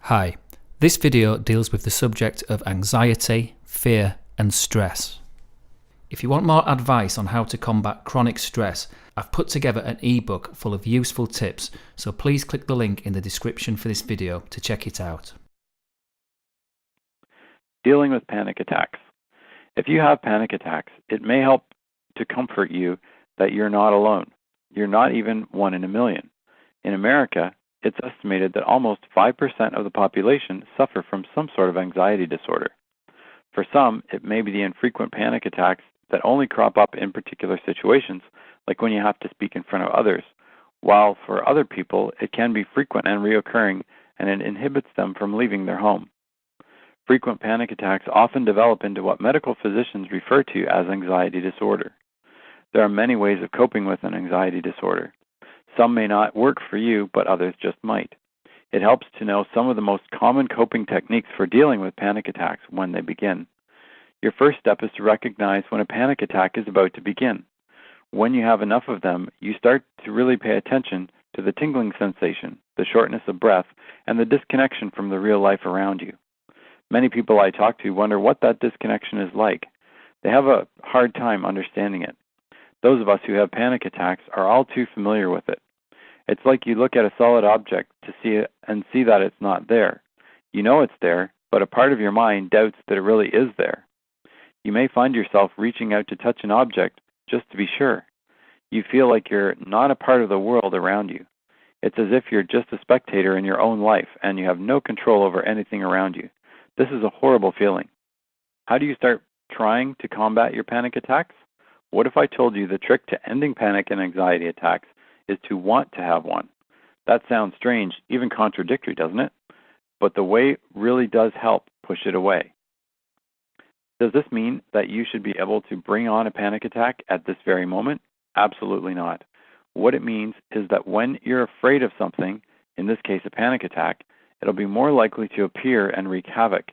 Hi, this video deals with the subject of anxiety, fear and stress. If you want more advice on how to combat chronic stress, I've put together an ebook full of useful tips, so please click the link in the description for this video to check it out. Dealing with panic attacks. If you have panic attacks, it may help to comfort you that you're not alone. You're not even one in a million. In America, it's estimated that almost 5% of the population suffer from some sort of anxiety disorder. For some, it may be the infrequent panic attacks that only crop up in particular situations, like when you have to speak in front of others, while for other people, it can be frequent and reoccurring, and it inhibits them from leaving their home. Frequent panic attacks often develop into what medical physicians refer to as anxiety disorder. There are many ways of coping with an anxiety disorder. Some may not work for you, but others just might. It helps to know some of the most common coping techniques for dealing with panic attacks when they begin. Your first step is to recognize when a panic attack is about to begin. When you have enough of them, you start to really pay attention to the tingling sensation, the shortness of breath, and the disconnection from the real life around you. Many people I talk to wonder what that disconnection is like. They have a hard time understanding it. Those of us who have panic attacks are all too familiar with it. It's like you look at a solid object to see it and see that it's not there. You know it's there, but a part of your mind doubts that it really is there. You may find yourself reaching out to touch an object just to be sure. You feel like you're not a part of the world around you. It's as if you're just a spectator in your own life and you have no control over anything around you. This is a horrible feeling. How do you start trying to combat your panic attacks? What if I told you the trick to ending panic and anxiety attacks is to want to have one? That sounds strange, even contradictory, doesn't it? But the way really does help push it away. Does this mean that you should be able to bring on a panic attack at this very moment? Absolutely not. What it means is that when you're afraid of something, in this case a panic attack, it'll be more likely to appear and wreak havoc.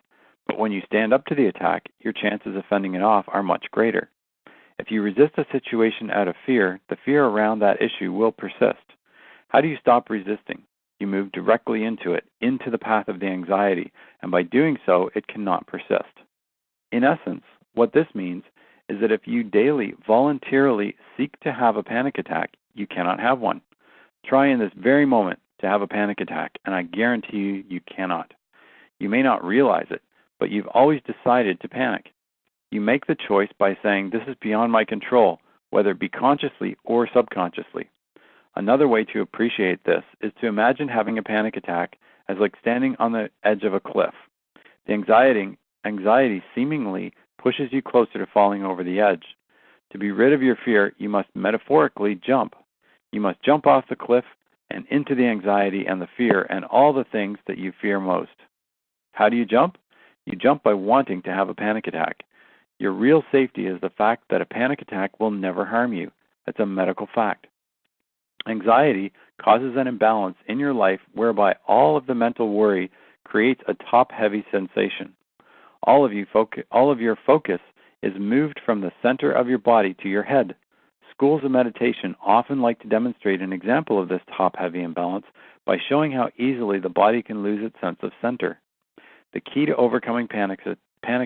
But when you stand up to the attack, your chances of fending it off are much greater. If you resist a situation out of fear, the fear around that issue will persist. How do you stop resisting? You move directly into it, into the path of the anxiety, and by doing so, it cannot persist. In essence, what this means is that if you daily voluntarily seek to have a panic attack, you cannot have one. Try in this very moment to have a panic attack, and I guarantee you cannot. You may not realize it, but you've always decided to panic. You make the choice by saying, this is beyond my control, whether it be consciously or subconsciously. Another way to appreciate this is to imagine having a panic attack as like standing on the edge of a cliff. The anxiety seemingly pushes you closer to falling over the edge. To be rid of your fear, you must metaphorically jump. You must jump off the cliff and into the anxiety and the fear and all the things that you fear most. How do you jump? You jump by wanting to have a panic attack. Your real safety is the fact that a panic attack will never harm you. That's a medical fact. Anxiety causes an imbalance in your life whereby all of the mental worry creates a top-heavy sensation. All of your focus is moved from the center of your body to your head. Schools of meditation often like to demonstrate an example of this top-heavy imbalance by showing how easily the body can lose its sense of center. The key to overcoming panic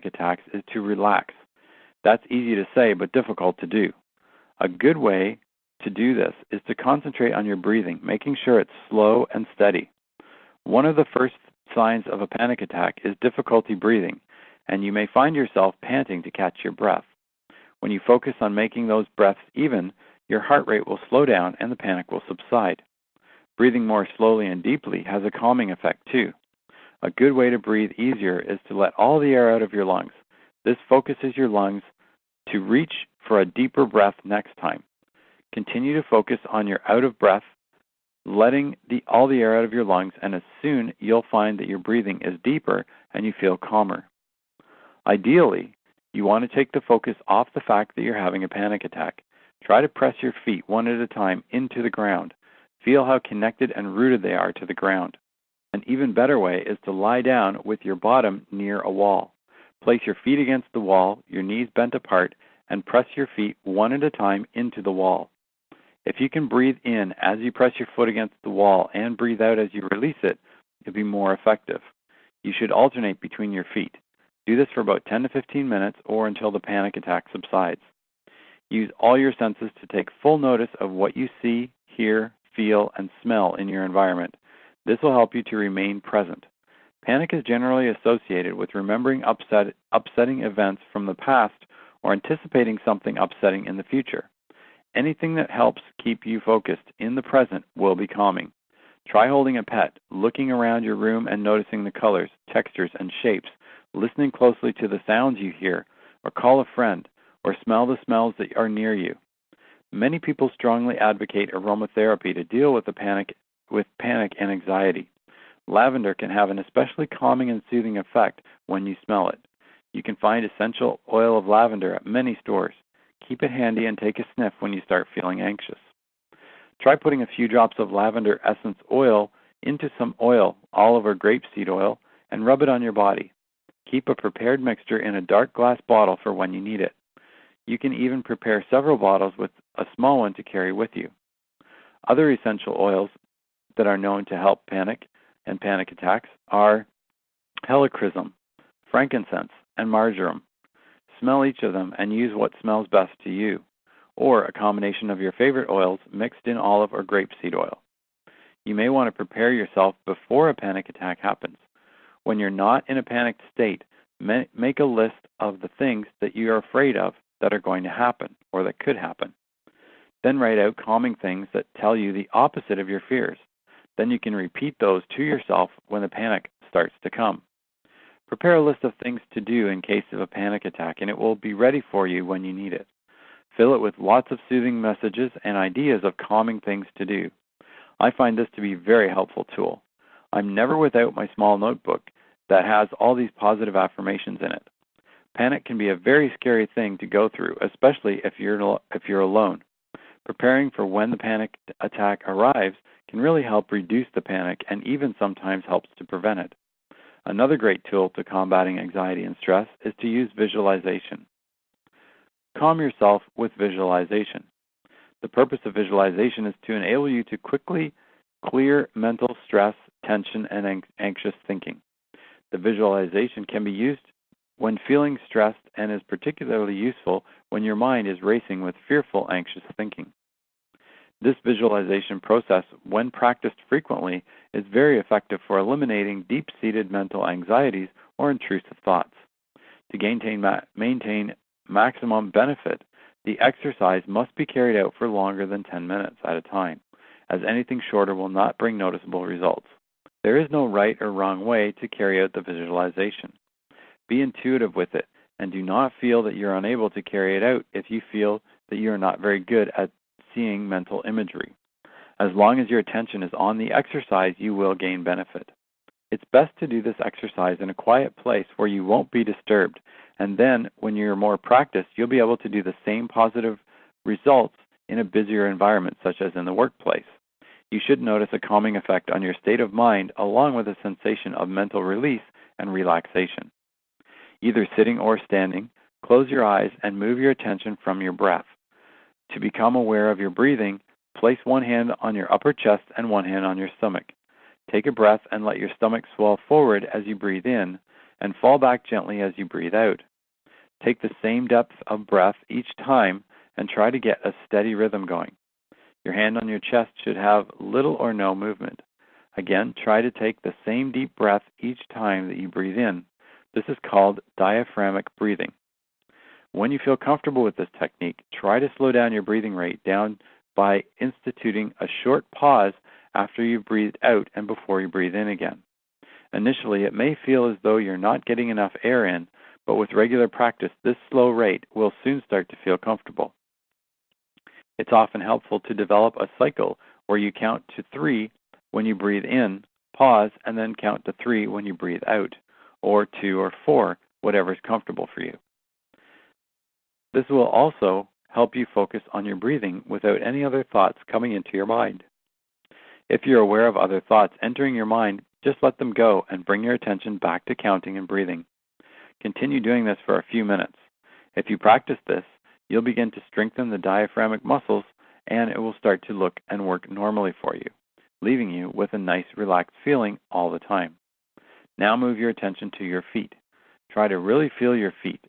attacks is to relax. That's easy to say, but difficult to do. A good way to do this is to concentrate on your breathing, making sure it's slow and steady. One of the first signs of a panic attack is difficulty breathing, and you may find yourself panting to catch your breath. When you focus on making those breaths even, your heart rate will slow down and the panic will subside. Breathing more slowly and deeply has a calming effect too. A good way to breathe easier is to let all the air out of your lungs. This focuses your lungs to reach for a deeper breath next time. Continue to focus on your out of breath, letting all the air out of your lungs, and as soon you'll find that your breathing is deeper and you feel calmer. Ideally, you want to take the focus off the fact that you're having a panic attack. Try to press your feet one at a time into the ground. Feel how connected and rooted they are to the ground. An even better way is to lie down with your bottom near a wall. Place your feet against the wall, your knees bent apart, and press your feet one at a time into the wall. If you can breathe in as you press your foot against the wall and breathe out as you release it, it'll be more effective. You should alternate between your feet. Do this for about 10 to 15 minutes or until the panic attack subsides. Use all your senses to take full notice of what you see, hear, feel, and smell in your environment. This will help you to remain present. Panic is generally associated with remembering upsetting events from the past or anticipating something upsetting in the future. Anything that helps keep you focused in the present will be calming. Try holding a pet, looking around your room and noticing the colors, textures, and shapes, listening closely to the sounds you hear, or call a friend, or smell the smells that are near you. Many people strongly advocate aromatherapy to deal with panic and anxiety. Lavender can have an especially calming and soothing effect when you smell it. You can find essential oil of lavender at many stores. Keep it handy and take a sniff when you start feeling anxious. Try putting a few drops of lavender essence oil into some oil, olive or grapeseed oil, and rub it on your body. Keep a prepared mixture in a dark glass bottle for when you need it. You can even prepare several bottles with a small one to carry with you. Other essential oils that are known to help panic and panic attacks are helichrysum, frankincense, and marjoram. Smell each of them and use what smells best to you, or a combination of your favorite oils mixed in olive or grapeseed oil. You may want to prepare yourself before a panic attack happens. When you're not in a panicked state, make a list of the things that you are afraid of that are going to happen or that could happen. Then write out calming things that tell you the opposite of your fears. Then you can repeat those to yourself when the panic starts to come. Prepare a list of things to do in case of a panic attack, and it will be ready for you when you need it. Fill it with lots of soothing messages and ideas of calming things to do. I find this to be a very helpful tool. I'm never without my small notebook that has all these positive affirmations in it. Panic can be a very scary thing to go through, especially if you're alone. Preparing for when the panic attack arrives can really help reduce the panic and even sometimes helps to prevent it. Another great tool to combating anxiety and stress is to use visualization. Calm yourself with visualization. The purpose of visualization is to enable you to quickly clear mental stress, tension, and anxious thinking. The visualization can be used when feeling stressed and is particularly useful when your mind is racing with fearful, anxious thinking. This visualization process, when practiced frequently, is very effective for eliminating deep-seated mental anxieties or intrusive thoughts. To maintain maximum benefit, the exercise must be carried out for longer than 10 minutes at a time, as anything shorter will not bring noticeable results. There is no right or wrong way to carry out the visualization. Be intuitive with it, and do not feel that you're unable to carry it out if you feel that you are not very good at seeing mental imagery. As long as your attention is on the exercise, you will gain benefit. It's best to do this exercise in a quiet place where you won't be disturbed, and then when you're more practiced, you'll be able to do the same positive results in a busier environment, such as in the workplace. You should notice a calming effect on your state of mind, along with a sensation of mental release and relaxation. Either sitting or standing, close your eyes and move your attention from your breath. To become aware of your breathing, place one hand on your upper chest and one hand on your stomach. Take a breath and let your stomach swell forward as you breathe in and fall back gently as you breathe out. Take the same depth of breath each time and try to get a steady rhythm going. Your hand on your chest should have little or no movement. Again, try to take the same deep breath each time that you breathe in. This is called diaphragmatic breathing. When you feel comfortable with this technique, try to slow down your breathing rate down by instituting a short pause after you breathe out and before you breathe in again. Initially, it may feel as though you're not getting enough air in, but with regular practice, this slow rate will soon start to feel comfortable. It's often helpful to develop a cycle where you count to 3 when you breathe in, pause, and then count to 3 when you breathe out, or 2 or 4, whatever is comfortable for you. This will also help you focus on your breathing without any other thoughts coming into your mind. If you're aware of other thoughts entering your mind, just let them go and bring your attention back to counting and breathing. Continue doing this for a few minutes. If you practice this, you'll begin to strengthen the diaphragmatic muscles and it will start to look and work normally for you, leaving you with a nice, relaxed feeling all the time. Now move your attention to your feet. Try to really feel your feet.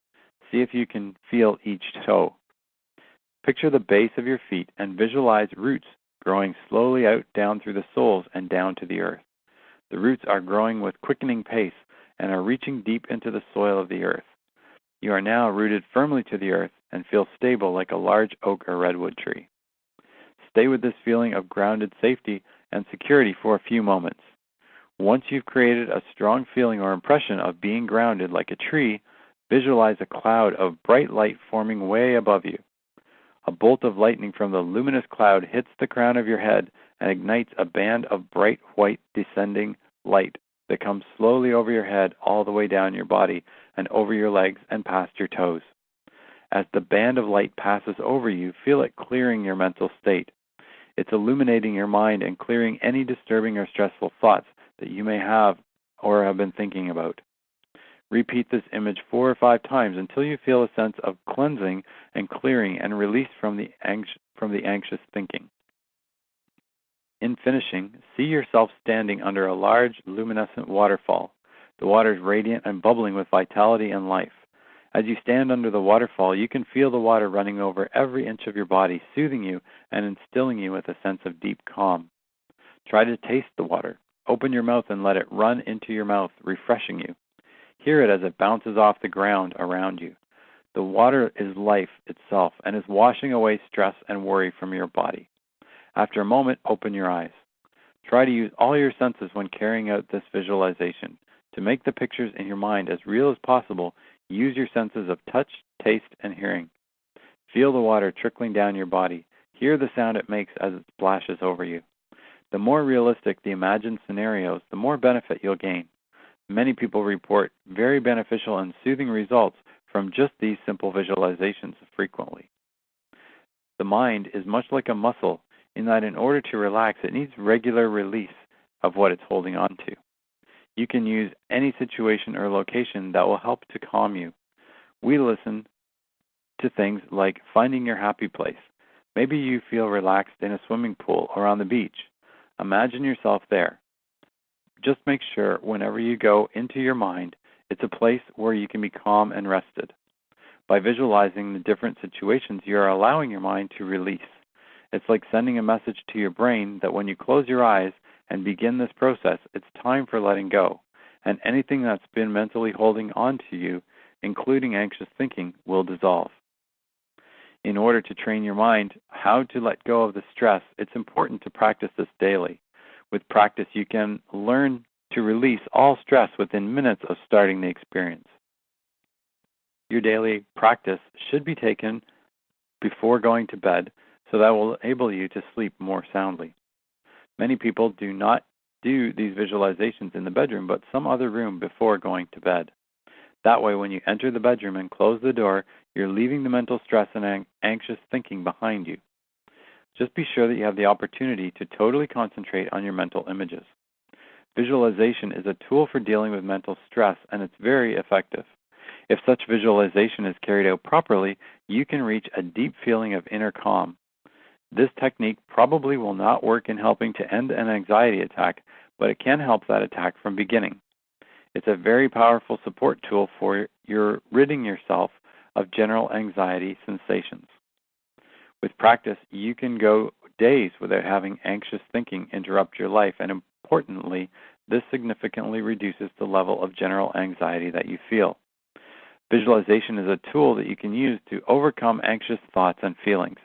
See if you can feel each toe. Picture the base of your feet and visualize roots growing slowly out down through the soles and down to the earth. The roots are growing with quickening pace and are reaching deep into the soil of the earth. You are now rooted firmly to the earth and feel stable like a large oak or redwood tree. Stay with this feeling of grounded safety and security for a few moments. Once you've created a strong feeling or impression of being grounded like a tree, visualize a cloud of bright light forming way above you. A bolt of lightning from the luminous cloud hits the crown of your head and ignites a band of bright white descending light that comes slowly over your head all the way down your body and over your legs and past your toes. As the band of light passes over you, feel it clearing your mental state. It's illuminating your mind and clearing any disturbing or stressful thoughts that you may have or have been thinking about. Repeat this image 4 or 5 times until you feel a sense of cleansing and clearing and release from the anxious thinking. In finishing, see yourself standing under a large luminescent waterfall. The water is radiant and bubbling with vitality and life. As you stand under the waterfall, you can feel the water running over every inch of your body, soothing you and instilling you with a sense of deep calm. Try to taste the water. Open your mouth and let it run into your mouth, refreshing you. Hear it as it bounces off the ground around you. The water is life itself and is washing away stress and worry from your body. After a moment, open your eyes. Try to use all your senses when carrying out this visualization. To make the pictures in your mind as real as possible, use your senses of touch, taste, and hearing. Feel the water trickling down your body. Hear the sound it makes as it splashes over you. The more realistic the imagined scenarios, the more benefit you'll gain. Many people report very beneficial and soothing results from just these simple visualizations frequently. The mind is much like a muscle in that in order to relax, it needs regular release of what it's holding on to. You can use any situation or location that will help to calm you. We listen to things like finding your happy place. Maybe you feel relaxed in a swimming pool or on the beach. Imagine yourself there. Just make sure whenever you go into your mind, it's a place where you can be calm and rested. By visualizing the different situations, you are allowing your mind to release. It's like sending a message to your brain that when you close your eyes and begin this process, it's time for letting go, and anything that's been mentally holding on to you, including anxious thinking, will dissolve. In order to train your mind how to let go of the stress, it's important to practice this daily. With practice, you can learn to release all stress within minutes of starting the experience. Your daily practice should be taken before going to bed, so that will enable you to sleep more soundly. Many people do not do these visualizations in the bedroom, but some other room before going to bed. That way, when you enter the bedroom and close the door, you're leaving the mental stress and anxious thinking behind you. Just be sure that you have the opportunity to totally concentrate on your mental images. Visualization is a tool for dealing with mental stress, and it's very effective. If such visualization is carried out properly, you can reach a deep feeling of inner calm. This technique probably will not work in helping to end an anxiety attack, but it can help that attack from beginning. It's a very powerful support tool for your ridding yourself of general anxiety sensations. With practice, you can go days without having anxious thinking interrupt your life, and importantly, this significantly reduces the level of general anxiety that you feel. Visualization is a tool that you can use to overcome anxious thoughts and feelings.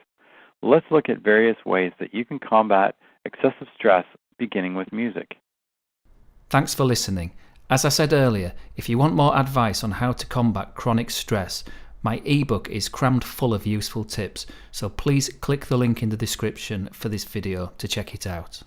Let's look at various ways that you can combat excessive stress, beginning with music. Thanks for listening. As I said earlier, if you want more advice on how to combat chronic stress, my ebook is crammed full of useful tips, so please click the link in the description for this video to check it out.